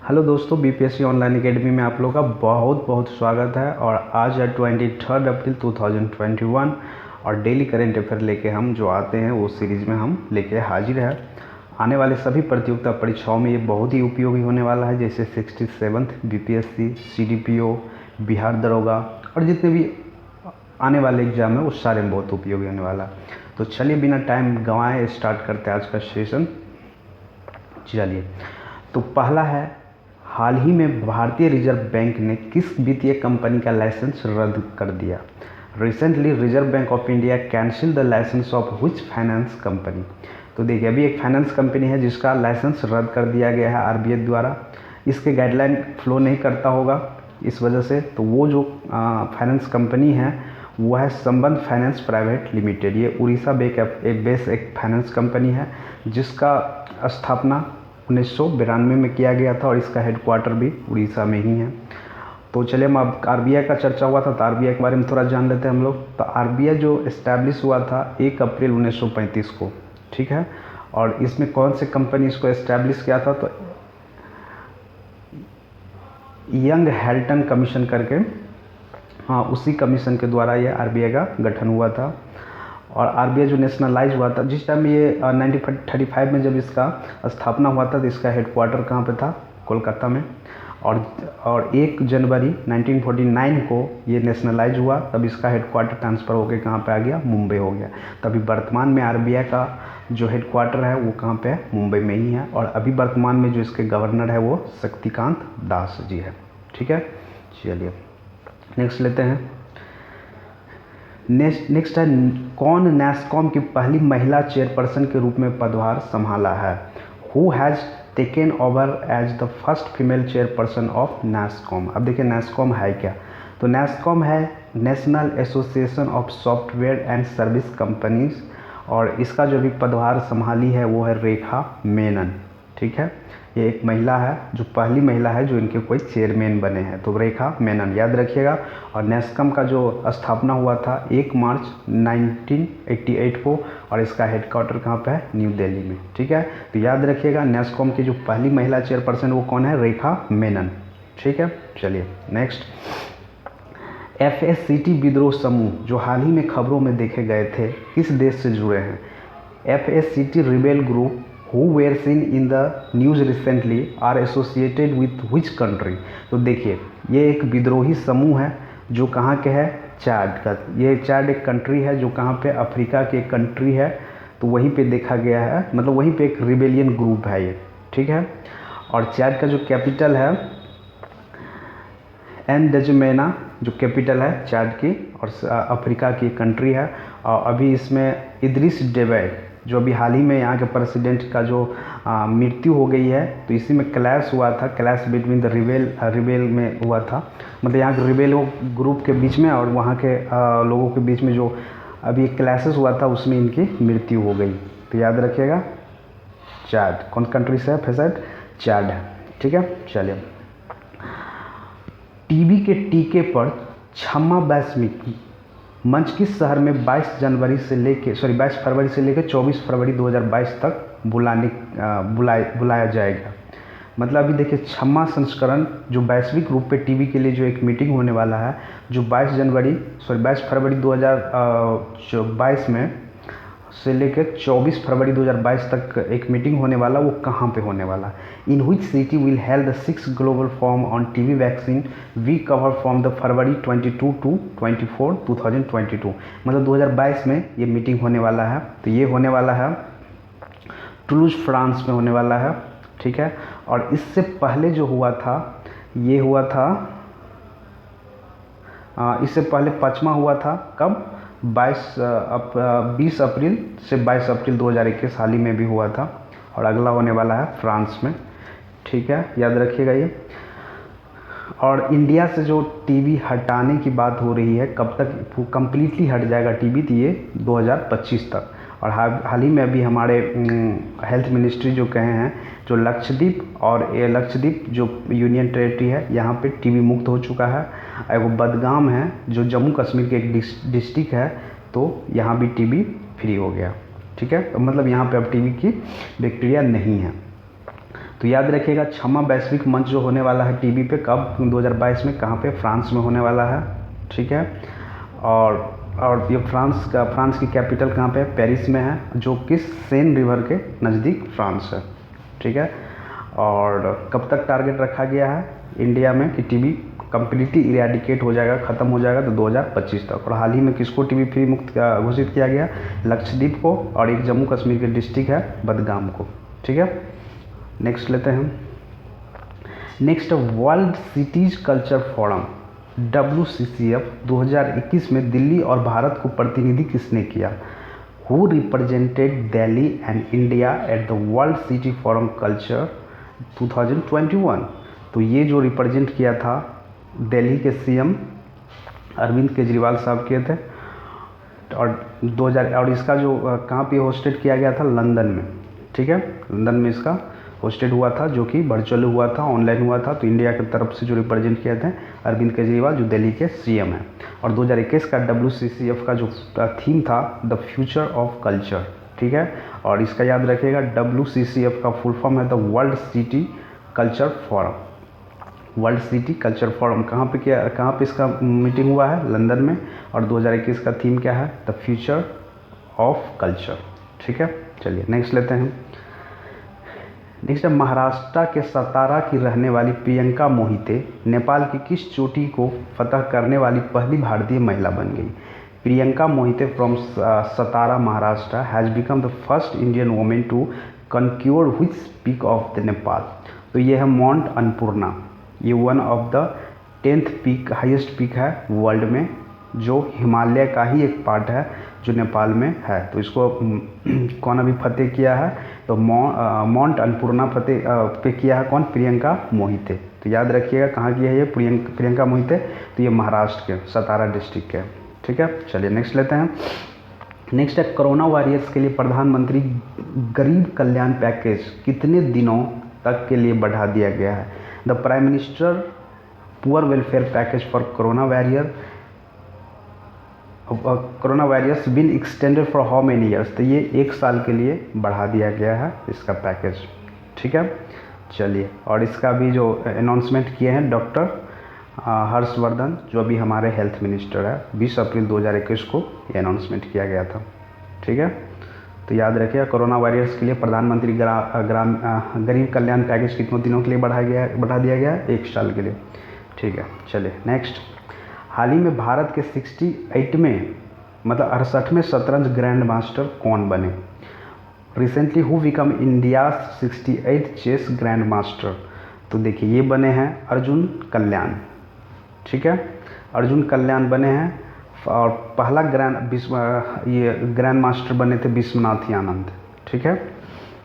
Hello दोस्तों, BPSC online academy में आप लोगों का बहुत बहुत स्वागत है। और आज है 23 अप्रैल 2021 और डेली करेंट अफेयर लेके हम जो आते हैं वो सीरीज़ में हम लेके हाजिर है। आने वाले सभी प्रतियोगिता परीक्षाओं में ये बहुत ही उपयोगी होने वाला है, जैसे 67th बीपीएससी, सीडीपीओ, बिहार दरोगा और जितने भी आने वाले एग्जाम है वो सारे में बहुत उपयोगी होने वाला है। तो चलिए बिना टाइम गंवाए स्टार्ट करते हैं आज का सेशन। चलिए, तो पहला है, हाल ही में भारतीय रिजर्व बैंक ने किस वित्तीय कंपनी का लाइसेंस रद्द कर दिया? Recently Reserve Bank of India cancel the license of which finance company. तो देखिए, अभी एक फाइनेंस कंपनी है जिसका लाइसेंस रद्द कर दिया गया है आरबीआई द्वारा। इसके गाइडलाइन फ्लो नहीं करता होगा इस वजह से। तो वो जो फाइनेंस कंपनी है वो है संबंध फाइनेंस प्राइवेट लिमिटेड। ये उड़ीसा बेस एक फाइनेंस कंपनी है जिसका स्थापना 1992 में किया गया था और इसका हेडक्वार्टर भी उड़ीसा में ही है। तो चलिए, हम अब आरबीआई का चर्चा हुआ था तो आरबीआई के बारे में थोड़ा जान लेते हैं हम लोग। तो आरबीआई जो इस्टेब्लिश हुआ था 1 अप्रैल 1935 को, ठीक है। और इसमें कौन से कंपनी इसको इस्टेब्लिश किया था? तो यंग हैल्टन कमीशन करके, हाँ, उसी कमीशन के द्वारा ये आरबीआई का गठन हुआ था। और आरबीआई जो नेशनलाइज हुआ था जिस टाइम ये 1935 में जब इसका स्थापना हुआ था तो इसका हेडक्वार्टर कहाँ पे था? कोलकाता में। और 1 जनवरी 1949 को ये नेशनलाइज हुआ, तब इसका हेडक्वार्टर ट्रांसफ़र होकर कहाँ पे आ गया? मुंबई हो गया। तभी वर्तमान में आरबीआई का जो हेडक्वार्टर है वो कहाँ पे है? मुंबई में ही है। और अभी वर्तमान में जो इसके गवर्नर है वो शक्तिकांत दास जी है, ठीक है। चलिए नेक्स्ट लेते हैं। नेक्स्ट है, कौन नैस्कॉम की पहली महिला चेयरपर्सन के रूप में पदभार संभाला है? Who has taken over as the first female chairperson of NASSCOM? अब देखिए नैस्कॉम है क्या। तो नैस्कॉम है National Association of Software and Service Companies, और इसका जो भी पदभार संभाली है वो है रेखा मेनन, ठीक है। ये एक महिला है, जो पहली महिला है जो इनके कोई चेयरमैन बने हैं, तो रेखा मेनन याद रखिएगा। और नैस्कॉम का जो स्थापना हुआ था 1 मार्च 1988 को, और इसका हेडक्वार्टर कहाँ पे है? न्यू दिल्ली में, ठीक है। तो याद रखिएगा नैस्कॉम की जो पहली महिला चेयरपर्सन वो कौन है? रेखा मेनन, ठीक है। चलिए नेक्स्ट, FSCT विद्रोह समूह जो हाल ही में खबरों में देखे गए थे किस देश से जुड़े हैं? FSCT rebel group who were seen in the news recently are associated with which country? तो देखिए, ये एक विद्रोही समूह है जो कहाँ के है? चाड का। ये चाड एक कंट्री है जो कहाँ पे? अफ्रीका की एक कंट्री है। तो वहीं पे देखा गया है, मतलब वहीं पे एक रिबेलियन ग्रुप है ये, ठीक है। और चाड का जो कैपिटल है एनडजमेना, जो कैपिटल है चाड की, और अफ्रीका की कंट्री है। और अभी इसमें इद्रिस डेबे, जो अभी हाल ही में यहाँ के प्रेसिडेंट का जो मृत्यु हो गई है, तो इसी में क्लैश हुआ था, क्लैश बिटवीन द रिबेल में हुआ था, मतलब यहाँ के रिबेल ग्रुप के बीच में और वहाँ के लोगों के बीच में जो अभी क्लैशेस हुआ था उसमें इनकी मृत्यु हो गई। तो याद रखिएगा चाड कौन कंट्री से है? फेसड चाड है, ठीक है। चलिए, टीबी के टीके पर छम्मा वैश्विक मंच किस शहर में 22 फरवरी से लेकर 24 फरवरी 2022 तक बुलाया जाएगा? मतलब अभी देखिए, 6वां संस्करण जो वैश्विक रूप पे टीबी के लिए जो एक मीटिंग होने वाला है, जो 22 फरवरी 2022 में से लेकर 24 फरवरी 2022 तक एक मीटिंग होने वाला, वो कहाँ पे होने वाला? In which city will held the 6th global forum on TB vaccine we cover from the February 22 to 24 2022। मतलब 2022 में ये मीटिंग होने वाला है। तो ये होने वाला है टुलूज फ्रांस में होने वाला है, ठीक है। और इससे पहले जो हुआ था ये हुआ था इससे पहले 5वां हुआ था कब? 20 अप्रैल से 22 अप्रैल 2021 हाल ही में भी हुआ था। और अगला होने वाला है फ्रांस में, ठीक है, याद रखिएगा ये। और इंडिया से जो टीबी हटाने की बात हो रही है, कब तक कंप्लीटली हट जाएगा टीबी? तो ये 2025 तक। और हाल ही में अभी हमारे हेल्थ मिनिस्ट्री जो कहे हैं, जो लक्षद्वीप, और ये लक्षद्वीप जो यूनियन टेरेटरी है यहाँ पे टीबी मुक्त हो चुका है। एगो बदगाम है जो जम्मू कश्मीर के एक डिस्ट्रिक्ट है, तो यहाँ भी टीबी फ्री हो गया, ठीक है। मतलब यहाँ पे अब टीबी की बैक्टीरिया नहीं है। तो याद रखिएगा 6वां वैश्विक मंच जो होने वाला है टीबी पे, कब, 2022 में, कहाँ पे, फ्रांस में होने वाला है। ठीक है, और ये फ्रांस की कैपिटल कहाँ पे है, पेरिस में है, जो कि सेन रिवर के नज़दीक फ्रांस है। ठीक है, और कब तक टारगेट रखा गया है इंडिया में कि टीबी कम्प्लीटली इरेडिकेट हो जाएगा, ख़त्म हो जाएगा, तो 2025 तक। और हाल ही में किसको टीबी फ्री मुक्त घोषित किया गया, लक्षद्वीप को, और एक जम्मू कश्मीर के डिस्ट्रिक्ट है बदगाम को। ठीक है, नेक्स्ट लेते हैं। Next, world cities culture forum WCCF 2021 में दिल्ली और भारत को प्रतिनिधि किसने किया? Who represented Delhi and India at the world city forum culture 2021? तो ये जो रिप्रेजेंट किया था दिल्ली के CM अरविंद केजरीवाल साहब किए थे, और इसका जो कहाँ पे होस्टेड किया गया था, लंदन में। ठीक है, लंदन में इसका होस्टेड हुआ था, जो कि वर्चुअल हुआ था, ऑनलाइन हुआ था। तो इंडिया की तरफ से जो रिप्रेजेंट किए थे अरविंद केजरीवाल, जो दिल्ली के CM हैं। और 2021 का WCCF का जो थीम था, द फ्यूचर ऑफ कल्चर। ठीक है, और इसका याद रखिएगा, WCCF का फुल फॉर्म है the world city culture forum. World city culture forum कहाँ पे इसका मीटिंग हुआ है, लंदन में। और 2021 का थीम क्या है, द फ्यूचर ऑफ कल्चर। ठीक है, चलिए नेक्स्ट लेते हैं। नेक्स्ट है, महाराष्ट्र के सतारा की रहने वाली प्रियंका मोहिते नेपाल की किस चोटी को फतह करने वाली पहली भारतीय महिला बन गई? Priyanka Mohite from Satara Maharashtra has become the first Indian women to conquer which peak of the Nepal? तो ये है माउंट अन्नपूर्णा। ये one of the 10th peak, highest peak है वर्ल्ड में, जो हिमालय का ही एक पार्ट है जो नेपाल में है। तो इसको कौन अभी फतेह किया है? तो माउंट अन्नपूर्णा फतेह पे किया है कौन? प्रियंका मोहिते। तो याद रखिएगा कहाँ की है ये प्रियंका मोहिते? तो ये महाराष्ट्र के सतारा डिस्ट्रिक्ट के। ठीक है, चलिए नेक्स्ट लेते हैं। नेक्स्ट है, कोरोना वॉरियर्स के लिए प्रधानमंत्री गरीब कल्याण पैकेज कितने दिनों तक के लिए बढ़ा दिया गया है? The prime minister poor welfare package for corona warriors been extended for how many years? तो ये 1 साल के लिए बढ़ा दिया गया है इसका पैकेज। ठीक है, चलिए, और इसका भी जो अनाउंसमेंट किए हैं डॉक्टर हर्षवर्धन, जो अभी हमारे हेल्थ मिनिस्टर है, 20 अप्रैल 2021 को ये अनाउंसमेंट किया गया था। ठीक है, तो याद रखिएगा कोरोना वॉरियर्स के लिए प्रधानमंत्री गरीब कल्याण पैकेज कितने दिनों के लिए बढ़ा दिया गया है? 1 साल के लिए। ठीक है, चलिए नेक्स्ट। हाल ही में भारत के 68वें शतरंज ग्रैंड मास्टर कौन बने? Recently who become India 68th chess grand master? तो देखिए ये बने हैं अर्जुन कल्याण। ठीक है, अर्जुन कल्याण बने हैं, और पहला ग्रैंड मास्टर बने थे विश्वनाथ आनंद। ठीक है,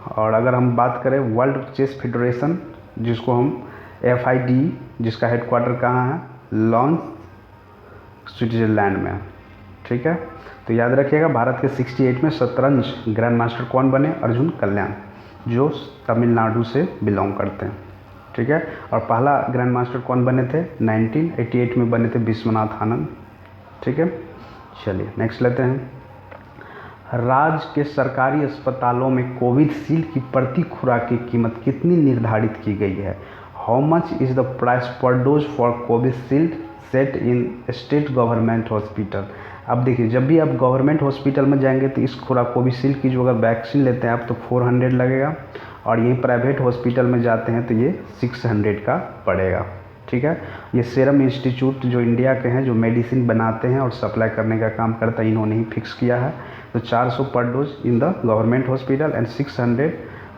और अगर हम बात करें वर्ल्ड चेस फेडरेशन, जिसको हम FID, जिसका हेडक्वार्टर कहाँ है? लॉन्स, स्विट्जरलैंड में है। ठीक है, तो याद रखिएगा भारत के 68वें शतरंज ग्रैंड मास्टर कौन बने? अर्जुन कल्याण, जो तमिलनाडु से बिलोंग करते हैं। ठीक है, और पहला ग्रैंड मास्टर कौन बने थे? 1988 में बने थे विश्वनाथ आनंद। ठीक है, चलिए नेक्स्ट लेते हैं। राज्य के सरकारी अस्पतालों में कोविशील्ड की प्रति खुराक की कीमत कितनी निर्धारित की गई है? How much is the price per dose for Covishield set in state government hospital? अब देखिए, जब भी आप गवर्नमेंट हॉस्पिटल में जाएंगे तो इस खुराक कोविशील्ड की जो अगर वैक्सीन लेते हैं आप तो 400 लगेगा, और यहीं प्राइवेट हॉस्पिटल में जाते हैं तो ये 600 का पड़ेगा। ठीक है, ये सीरम इंस्टीट्यूट जो इंडिया के हैं, जो मेडिसिन बनाते हैं और सप्लाई करने का काम करता है, इन्होंने ही फिक्स किया है। तो 400 पर dose in the government hospital and 600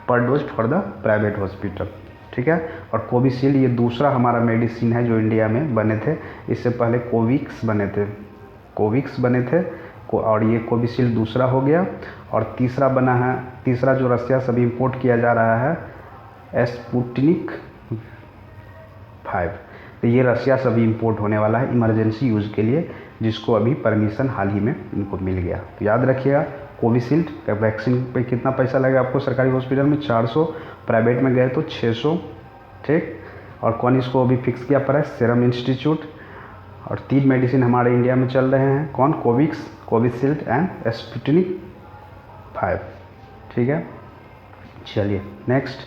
पर dose for the private hospital. ठीक है, और कोविशील्ड ये दूसरा हमारा मेडिसिन है जो इंडिया में बने थे। इससे पहले कोविक्स बने थे, और ये कोविशील्ड दूसरा हो गया। और तीसरा बना है, तीसरा जो रसिया से अभी इम्पोर्ट किया जा रहा है, स्पुतनिक 5। तो ये रसिया से अभी इम्पोर्ट होने वाला है इमरजेंसी यूज़ के लिए, जिसको अभी परमिशन हाल ही में इनको मिल गया। तो याद रखिएगा कोविशील्ड का वैक्सीन पे कितना पैसा लगेगा आपको सरकारी हॉस्पिटल में? 400, प्राइवेट में गए तो 600। ठीक, और कौन इसको अभी फिक्स किया पर है? Serum institute. और 3 मेडिसिन हमारे इंडिया में चल रहे हैं, कौन? Covishield and Sputnik 5। ठीक है, चलिए नेक्स्ट।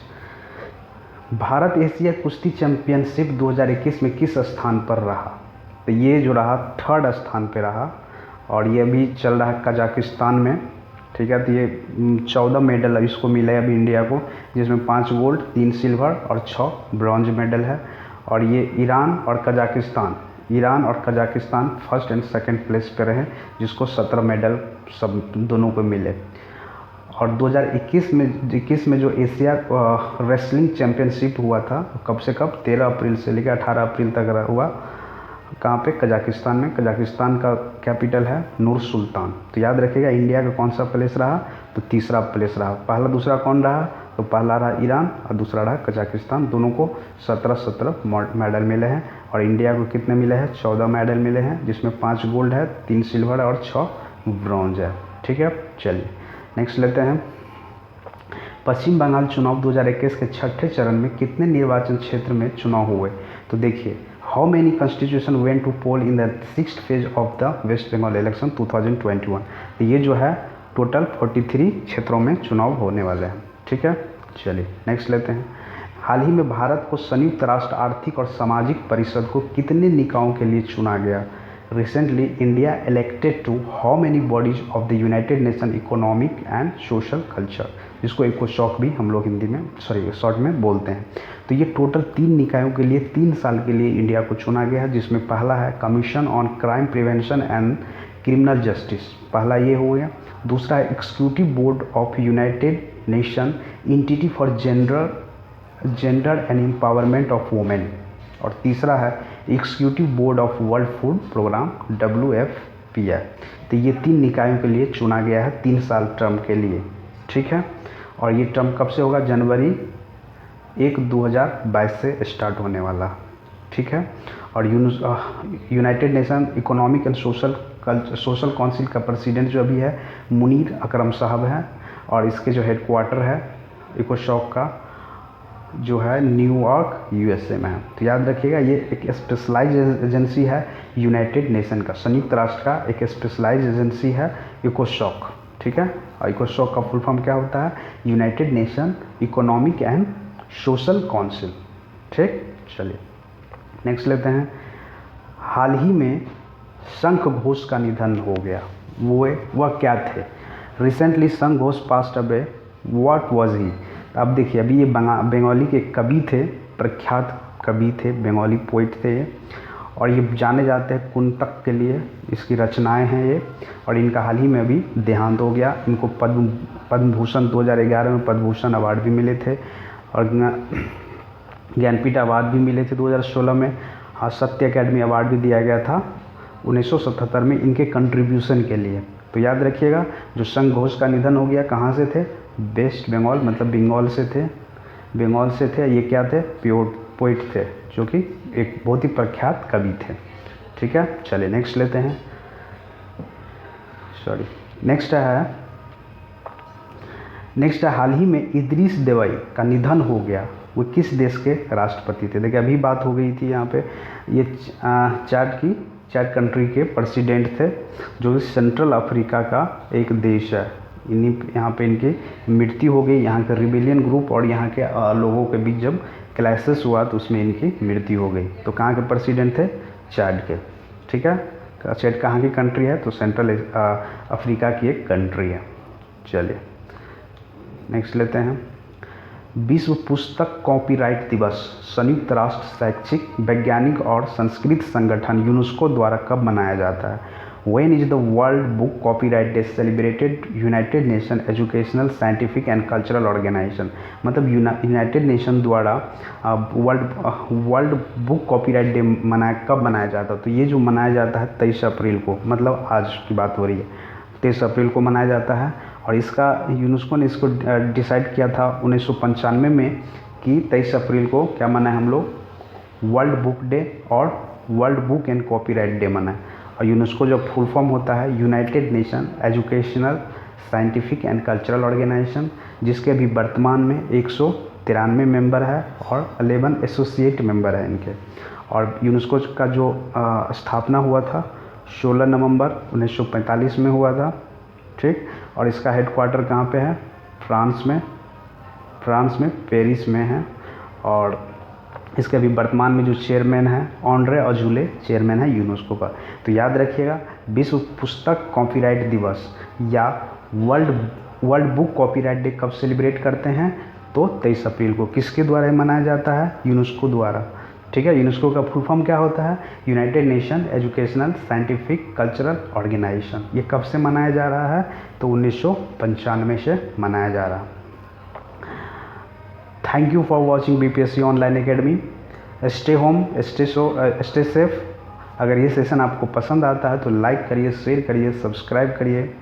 भारत एशिया कुश्ती चैंपियनशिप 2021 में किस स्थान पर रहा? तो ये जो रहा 3rd स्थान पे रहा, और ये अभी चल रहा है कजाकिस्तान में, ठीक है। तो ये 14 मेडल इसको मिले हैं अभी इंडिया को, जिसमें 5 गोल्ड, 3 सिल्वर और 6 ब्रॉन्ज मेडल है। और ये ईरान और Kazakhstan first and second place पे रहे, जिसको 17 मेडल सब दोनों को मिले। और 2021 में जो एशिया रेसलिंग चैंपियनशिप हुआ था, कब से कब 13 अप्रैल से लेकर 18 अप्रैल तक हुआ। कहाँ पे? कजाकिस्तान में। कजाकिस्तान का कैपिटल है नूर सुल्तान। तो याद रखिएगा इंडिया का कौन सा प्लेस रहा? तो तीसरा प्लेस रहा। पहला दूसरा कौन रहा? तो पहला रहा ईरान और दूसरा रहा कजाकिस्तान। दोनों को 17 मेडल मिले हैं, और इंडिया को कितने मिले हैं? 14 मेडल मिले हैं, जिसमें 5 गोल्ड है, 3 सिल्वर और 6 ब्रॉन्ज है, ठीक है। चलिए नेक्स्ट लेते हैं। पश्चिम बंगाल चुनाव 2021 के 6ठे चरण में कितने निर्वाचन क्षेत्र में चुनाव हुए? तो देखिए, how many constitution went to poll in the 6th phase of the West Bengal election 2021। तो ये जो है टोटल 43 क्षेत्रों में चुनाव होने वाले हैं, ठीक है। चलिए नेक्स्ट लेते हैं। हाल ही में भारत को संयुक्त राष्ट्र आर्थिक और सामाजिक परिषद को कितने निकायों के लिए चुना गया? Recently India elected to how many bodies of the United Nation economic and social culture, जिसको इकोसॉक भी हम लोग हिंदी में शॉर्ट में बोलते हैं। तो ये टोटल 3 निकायों के लिए 3 साल के लिए इंडिया को चुना गया है, जिसमें पहला है commission on crime prevention and criminal justice, पहला ये हो गया। दूसरा है executive board of United Nation entity for gender and empowerment of women, और तीसरा है executive board of world food programme WFP। तो ये 3 निकायों के लिए चुना गया है 3 साल टर्म के लिए, ठीक है। और ये टर्म कब से होगा? जनवरी 1, 2022 से स्टार्ट होने वाला, ठीक है। और United Nation economic and social council का प्रेसिडेंट जो अभी है मुनीर अकरम साहब है, और इसके जो हेडक्वार्टर है इकोसॉक का जो है न्यूयॉर्क USA में है। तो याद रखिएगा ये एक स्पेशलाइज एजेंसी है यूनाइटेड नेशन का, संयुक्त राष्ट्र का एक स्पेशलाइज एजेंसी है इकोसॉक, ठीक है। और इकोसॉक का फुल फॉर्म क्या होता है? United Nation economic and social council, ठीक। चलिए नेक्स्ट लेते हैं। हाल ही में शंख घोष का निधन हो गया, वह क्या थे? रिसेंटली शंख Ghosh passed away, what was he? अब देखिए, अभी ये बंगाली के कवि थे, प्रख्यात कवि थे, बंगाली पोइट थे ये, और ये जाने जाते हैं कुंतक के लिए, इसकी रचनाएं हैं ये। और इनका हाल ही में अभी देहांत हो गया। इनको पद्म भूषण 2011 में पद्म भूषण अवार्ड भी मिले थे, और ज्ञानपीठ अवार्ड भी मिले थे 2016 में, और सत्य अकेडमी अवार्ड भी दिया गया था 1977 में इनके कंट्रीब्यूशन के लिए। तो याद रखिएगा, जो शंख घोष का निधन हो गया, कहाँ से थे? वेस्ट बंगाल, मतलब बंगाल से थे। ये क्या थे? पोइट थे, जो कि एक बहुत ही प्रख्यात कवि थे, ठीक है। चलिए नेक्स्ट लेते हैं। नेक्स्ट है हाल ही में इदरीस देवाई का निधन हो गया, वो किस देश के राष्ट्रपति थे? देखिए अभी बात हो गई थी यहाँ पे, ये चार कंट्री के प्रेसिडेंट थे, जो सेंट्रल अफ्रीका का एक देश है। यहाँ पे इनकी मृत्यु हो गई। यहाँ के रिबेलियन ग्रुप और यहाँ के लोगों के बीच जब क्लाइसिस हुआ तो उसमें इनकी मृत्यु हो गई। तो कहाँ के प्रेसिडेंट थे? चाड के, ठीक है। चाड कहाँ की कंट्री है? तो सेंट्रल अफ्रीका की एक कंट्री है। चलिए नेक्स्ट लेते हैं। विश्व पुस्तक कॉपीराइट दिवस संयुक्त राष्ट्र शैक्षिक, वैज्ञानिक और संस्कृत संगठन यूनेस्को द्वारा कब मनाया जाता है? When is the World Book Copyright Day celebrated? United Nation educational, scientific and cultural organisation, मतलब यूनाइटेड नेशन द्वारा वर्ल्ड बुक कॉपीराइट डे कब मनाया जाता है? तो ये जो मनाया जाता है 23 अप्रैल को, मतलब आज की बात हो रही है, 23 अप्रैल को मनाया जाता है। और इसका यूनेस्को ने इसको डिसाइड किया था 1995 में कि 23 अप्रैल को क्या मनाएं हम लोग? वर्ल्ड बुक डे और world book and copyright day मनाएं। और यूनेस्को जो फुल फॉर्म होता है United Nation educational, scientific and cultural organisation, जिसके भी वर्तमान में 193 मेंबर है और 11 एसोसिएट मेंबर है इनके। और यूनेस्को का जो स्थापना हुआ था 16 नवंबर 1945 में हुआ था, ठीक। और इसका हेडक्वार्टर कहाँ पे है? फ्रांस में पेरिस में है। और इसके अभी वर्तमान में जो चेयरमैन है ऑनरे अजूले चेयरमैन है यूनेस्को का। तो याद रखिएगा, विश्व पुस्तक कॉपीराइट दिवस या वर्ल्ड बुक कॉपीराइट डे कब सेलिब्रेट करते हैं? तो 23 अप्रैल को। किसके द्वारा मनाया जाता है? यूनेस्को द्वारा। ठीक है, यूनेस्को का फुल फॉर्म क्या होता है? United Nation educational scientific cultural organisation. ये कब से मनाया जा रहा है? तो 1995 से मनाया जा रहा है। Thank you for watching BPSC online academy. Stay home, stay safe. अगर ये सेशन आपको पसंद आता है तो लाइक करिए, शेयर करिए, सब्सक्राइब करिए